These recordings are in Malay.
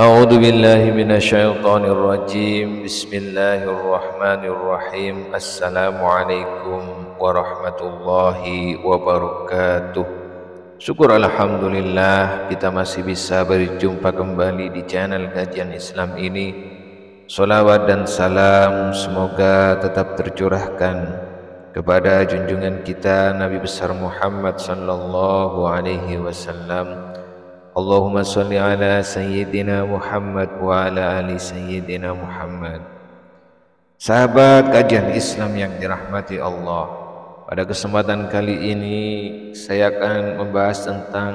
أعوذ بالله من الشيطان الرجيم بسم الله الرحمن الرحيم Assalamualaikum warahmatullahi wabarakatuh. Syukur alhamdulillah kita masih bisa berjumpa kembali di channel kajian Islam ini. Salawat dan salam semoga tetap tercurahkan kepada junjungan kita Nabi besar Muhammad sallallahu alaihi wasallam. Allahumma sholli ala sayyidina Muhammad wa ala ali sayyidina Muhammad. Sahabat kajian Islam yang dirahmati Allah, pada kesempatan kali ini saya akan membahas tentang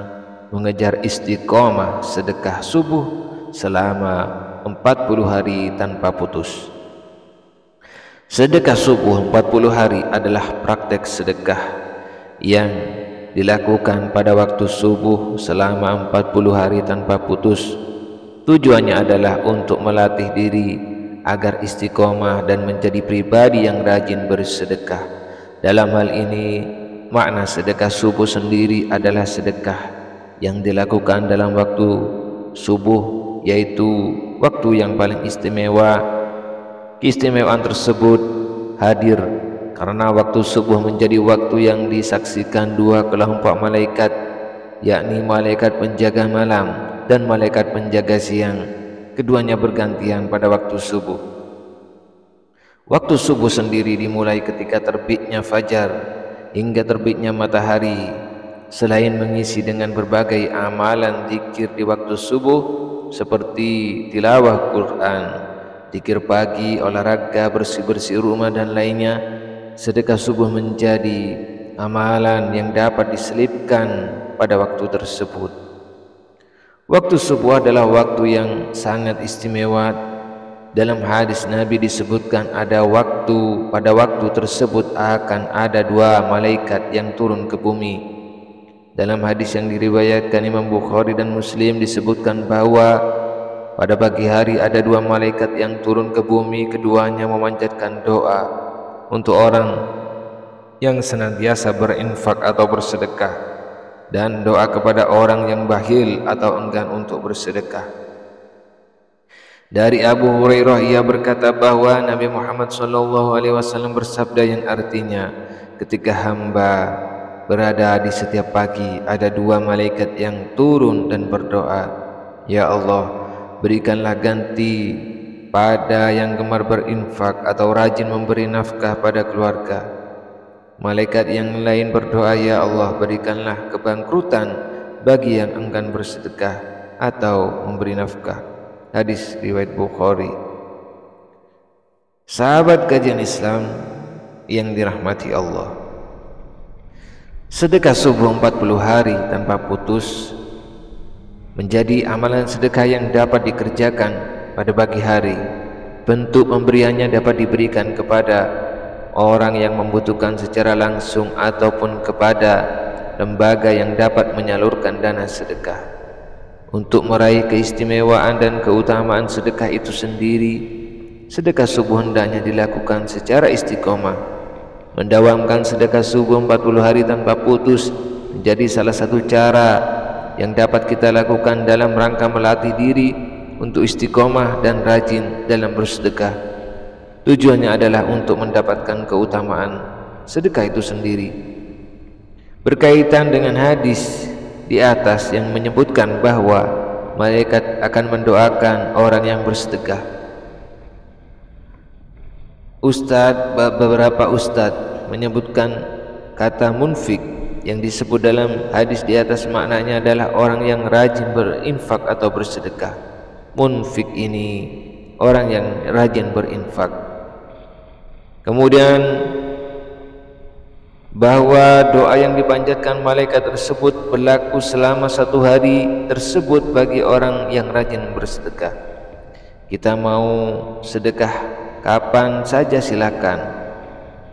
mengejar istiqomah sedekah subuh selama 40 hari tanpa putus. Sedekah subuh 40 hari adalah praktek sedekah yang dilakukan pada waktu subuh selama 40 hari tanpa putus. Tujuannya adalah untuk melatih diri agar istiqomah dan menjadi pribadi yang rajin bersedekah. Dalam hal ini, makna sedekah subuh sendiri adalah sedekah yang dilakukan dalam waktu subuh, yaitu waktu yang paling istimewa. Keistimewaan tersebut hadir karena waktu subuh menjadi waktu yang disaksikan dua kelompok malaikat, yakni malaikat penjaga malam dan malaikat penjaga siang. Keduanya bergantian pada waktu subuh. Waktu subuh sendiri dimulai ketika terbitnya fajar hingga terbitnya matahari. Selain mengisi dengan berbagai amalan zikir di waktu subuh seperti tilawah Quran, zikir pagi, olahraga, bersih-bersih rumah dan lainnya, sedekah subuh menjadi amalan yang dapat diselipkan pada waktu tersebut. Waktu subuh adalah waktu yang sangat istimewa. Dalam hadis Nabi disebutkan pada waktu tersebut akan ada dua malaikat yang turun ke bumi. Dalam hadis yang diriwayatkan Imam Bukhari dan Muslim disebutkan bahwa pada pagi hari ada dua malaikat yang turun ke bumi. Keduanya memanjatkan doa untuk orang yang senantiasa berinfak atau bersedekah, dan doa kepada orang yang bakhil atau enggan untuk bersedekah. Dari Abu Hurairah ia berkata bahwa Nabi Muhammad SAW bersabda yang artinya, ketika hamba berada di setiap pagi ada dua malaikat yang turun dan berdoa, ya Allah, berikanlah ganti pada yang gemar berinfak atau rajin memberi nafkah pada keluarga. Malaikat yang lain berdoa, ya Allah, berikanlah kebangkrutan bagi yang enggan bersedekah atau memberi nafkah. Hadis riwayat Bukhari. Sahabat kajian Islam yang dirahmati Allah, sedekah subuh 40 hari tanpa putus menjadi amalan sedekah yang dapat dikerjakan pada pagi hari. Bentuk pemberiannya dapat diberikan kepada orang yang membutuhkan secara langsung ataupun kepada lembaga yang dapat menyalurkan dana sedekah. Untuk meraih keistimewaan dan keutamaan sedekah itu sendiri, sedekah subuh hendaknya dilakukan secara istiqomah. Mendawamkan sedekah subuh 40 hari tanpa putus menjadi salah satu cara yang dapat kita lakukan dalam rangka melatih diri untuk istiqomah dan rajin dalam bersedekah. Tujuannya adalah untuk mendapatkan keutamaan sedekah itu sendiri. Berkaitan dengan hadis di atas yang menyebutkan bahwa malaikat akan mendoakan orang yang bersedekah, beberapa ustadz menyebutkan kata munfik yang disebut dalam hadis di atas maknanya adalah orang yang rajin berinfak atau bersedekah. Munfik ini orang yang rajin berinfak. Kemudian bahwa doa yang dipanjatkan malaikat tersebut berlaku selama 1 hari tersebut bagi orang yang rajin bersedekah. Kita mau sedekah kapan saja silakan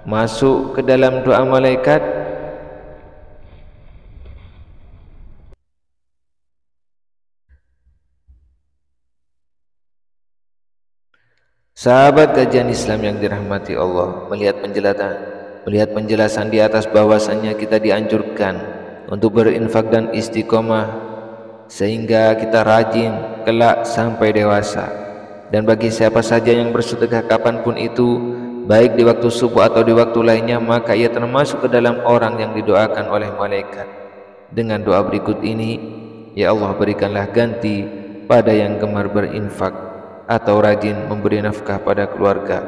masuk ke dalam doa malaikat. Sahabat kajian Islam yang dirahmati Allah, melihat penjelasan di atas bahwasannya kita dianjurkan untuk berinfak dan istiqomah sehingga kita rajin kelak sampai dewasa. Dan bagi siapa saja yang bersedekah kapanpun itu, baik di waktu subuh atau di waktu lainnya, maka ia termasuk ke dalam orang yang didoakan oleh malaikat dengan doa berikut ini: ya Allah, berikanlah ganti pada yang gemar berinfak atau rajin memberi nafkah pada keluarga.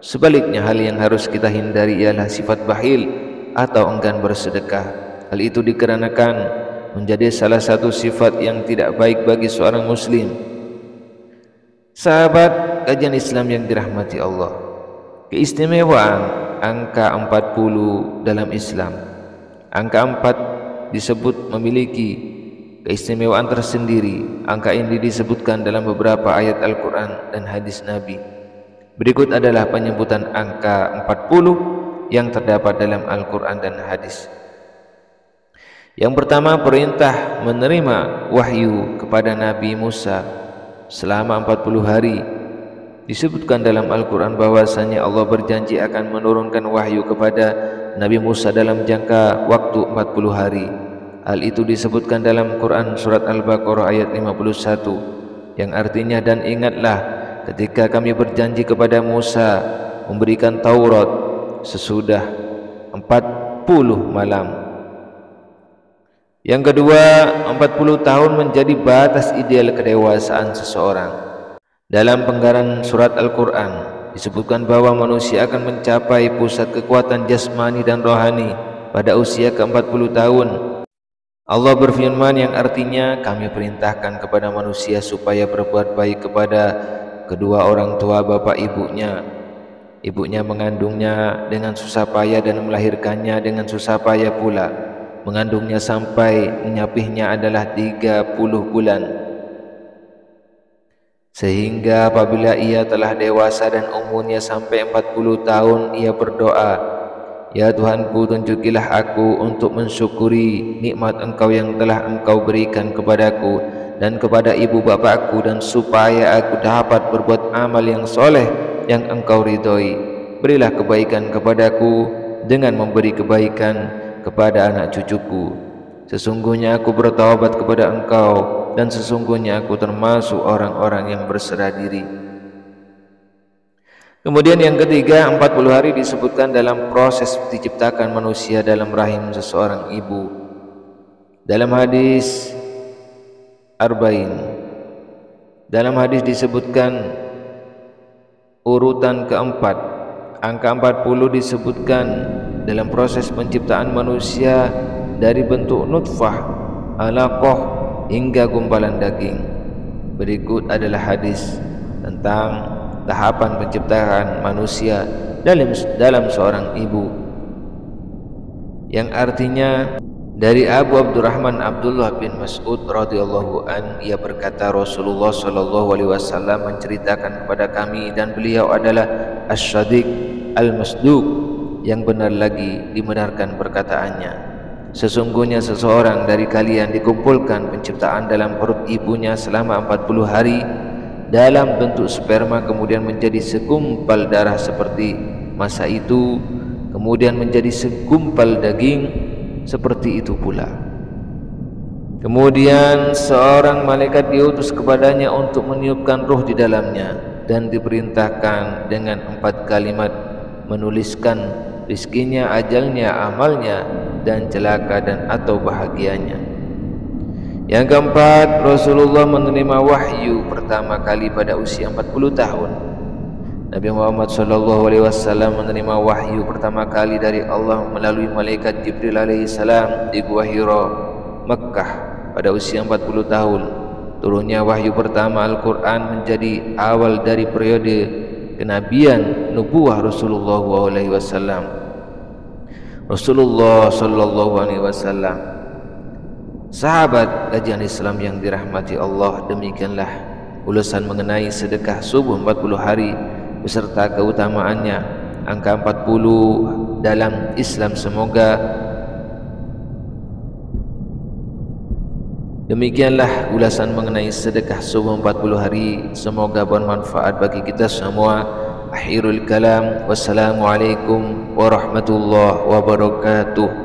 Sebaliknya, hal yang harus kita hindari ialah sifat bakhil atau enggan bersedekah. Hal itu dikarenakan menjadi salah satu sifat yang tidak baik bagi seorang muslim. Sahabat kajian Islam yang dirahmati Allah, keistimewaan angka 40 dalam Islam. Angka 4 disebut memiliki keistimewaan tersendiri. Angka ini disebutkan dalam beberapa ayat Al-Quran dan hadis Nabi. Berikut adalah penyebutan angka 40 yang terdapat dalam Al-Quran dan hadis. Yang pertama, perintah menerima wahyu kepada Nabi Musa selama 40 hari. Disebutkan dalam Al-Quran bahwasanya Allah berjanji akan menurunkan wahyu kepada Nabi Musa dalam jangka waktu 40 hari. Hal itu disebutkan dalam Quran surat Al-Baqarah ayat 51, yang artinya, dan ingatlah ketika kami berjanji kepada Musa memberikan Taurat sesudah 40 malam. Yang kedua, 40 tahun menjadi batas ideal kedewasaan seseorang. Dalam penggaran surat Al-Quran disebutkan bahwa manusia akan mencapai pusat kekuatan jasmani dan rohani pada usia ke-40 tahun. Allah berfirman yang artinya, kami perintahkan kepada manusia supaya berbuat baik kepada kedua orang tua bapak ibunya. Ibunya mengandungnya dengan susah payah dan melahirkannya dengan susah payah pula. Mengandungnya sampai menyapihnya adalah 30 bulan. Sehingga apabila ia telah dewasa dan umurnya sampai 40 tahun, ia berdoa, ya Tuhanku, tunjukilah aku untuk mensyukuri nikmat Engkau yang telah Engkau berikan kepadaku dan kepada ibu bapakku, dan supaya aku dapat berbuat amal yang soleh yang Engkau ridhoi. Berilah kebaikan kepadaku dengan memberi kebaikan kepada anak cucuku. Sesungguhnya aku bertaubat kepada Engkau, dan sesungguhnya aku termasuk orang-orang yang berserah diri. Kemudian yang ketiga, 40 hari disebutkan dalam proses diciptakan manusia dalam rahim seseorang ibu. Dalam hadis Arba'in, dalam hadis disebutkan urutan keempat, angka 40 disebutkan dalam proses penciptaan manusia dari bentuk nutfah, alaqah hingga gumpalan daging. Berikut adalah hadis tentang tahapan penciptaan manusia dalam seorang ibu, yang artinya dari Abu Abdurrahman Abdullah bin Mas'ud radhiyallahu an, ia berkata, Rasulullah sallallahu alaihi wasallam menceritakan kepada kami, dan beliau adalah Asy-Syadiq Al-Masduq, yang benar lagi dibenarkan perkataannya. Sesungguhnya seseorang dari kalian dikumpulkan penciptaan dalam perut ibunya selama 40 hari dalam bentuk sperma, kemudian menjadi segumpal darah seperti masa itu, kemudian menjadi segumpal daging seperti itu pula. Kemudian seorang malaikat diutus kepadanya untuk meniupkan ruh di dalamnya, dan diperintahkan dengan 4 kalimat, menuliskan rizkinya, ajalnya, amalnya, dan celaka dan atau bahagianya. Yang keempat, Rasulullah menerima wahyu pertama kali pada usia 40 tahun. Nabi Muhammad SAW menerima wahyu pertama kali dari Allah melalui malaikat Jibril alaihissalam di Gua Hira, Mekah pada usia 40 tahun. Turunnya wahyu pertama Al-Quran menjadi awal dari periode kenabian nubuah Rasulullah SAW. Rasulullah SAW. Sahabat kajian Islam yang dirahmati Allah, demikianlah ulasan mengenai sedekah subuh 40 hari beserta keutamaannya. Angka 40 dalam Islam. Semoga demikianlah ulasan mengenai sedekah subuh 40 hari. Semoga bermanfaat bagi kita semua. Akhirul kalam, wassalamualaikum warahmatullahi wabarakatuh.